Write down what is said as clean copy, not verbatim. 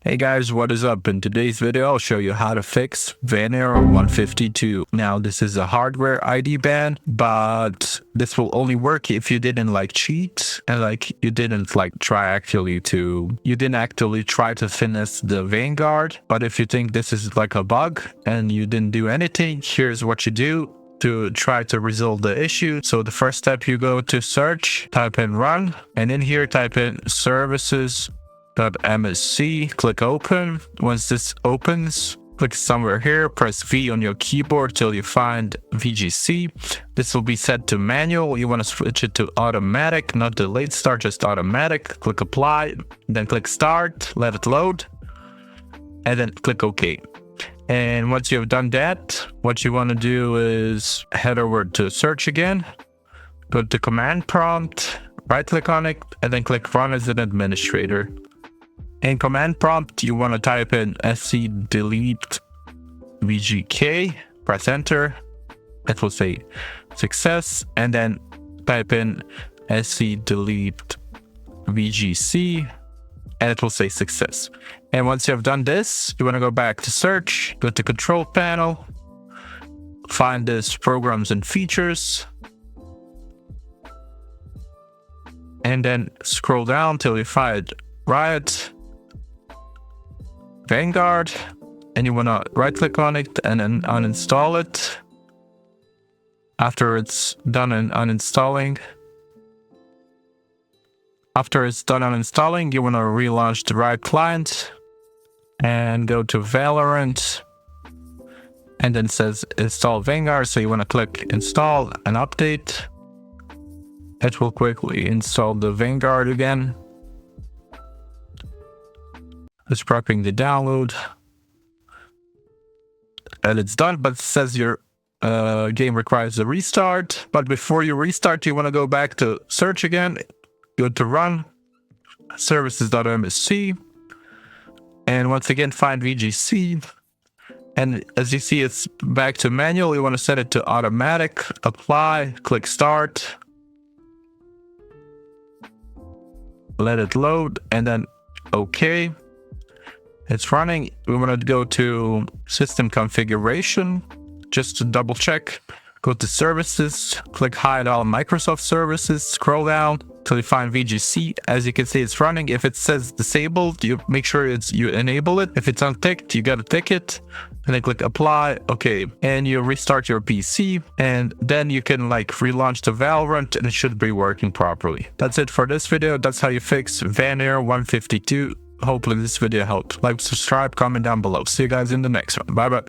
Hey guys, what is up? In today's video, I'll show you how to fix Vanguard 152. Now, this is a hardware ID ban, but this will only work if you didn't cheat and you didn't you didn't actually try to finish the Vanguard. But if you think this is a bug and you didn't do anything, here's what you do to try to resolve the issue. So the first step, you go to search, type in run, and in here type in services.msc, click open. Once this opens, click somewhere here, press V on your keyboard till you find VGC. This will be set to manual. You want to switch it to automatic, not delayed start, just automatic. Click apply, then click start, let it load, and then click OK. And once you have done that, what you want to do is head over to search again, go to command prompt, right click on it, and then click run as an administrator. In command prompt, you want to type in sc delete vgk, press enter, it will say success, and then type in sc delete vgc, and it will say success. And once you have done this, you want to go back to search, go to control panel, find this programs and features, and then scroll down till you find Riot Vanguard, and you want to right click on it and then uninstall it. After it's done uninstalling, you want to relaunch the Riot client and go to Valorant, and then it says install Vanguard, so you want to click install and update. It will quickly install the Vanguard again. It's prepping the download, and it's done, but it says your game requires a restart. But before you restart, you want to go back to search again, go to run, services.msc, and once again find VGC. And as you see, it's back to manual. You want to set it to automatic, apply, click start, let it load, and then OK. It's running. We want to go to system configuration just to double check. Go to services, click hide all Microsoft services, scroll down till you find VGC. As you can see, it's running. If it says disabled, you make sure you enable it. If it's unticked, you gotta tick it, and then click apply. Okay, and you restart your PC, and then you can relaunch the Valorant, and it should be working properly. That's it for this video. That's how you fix Vanguard 152. Hopefully this video helped. Like, subscribe, comment down below. See you guys in the next one. Bye bye.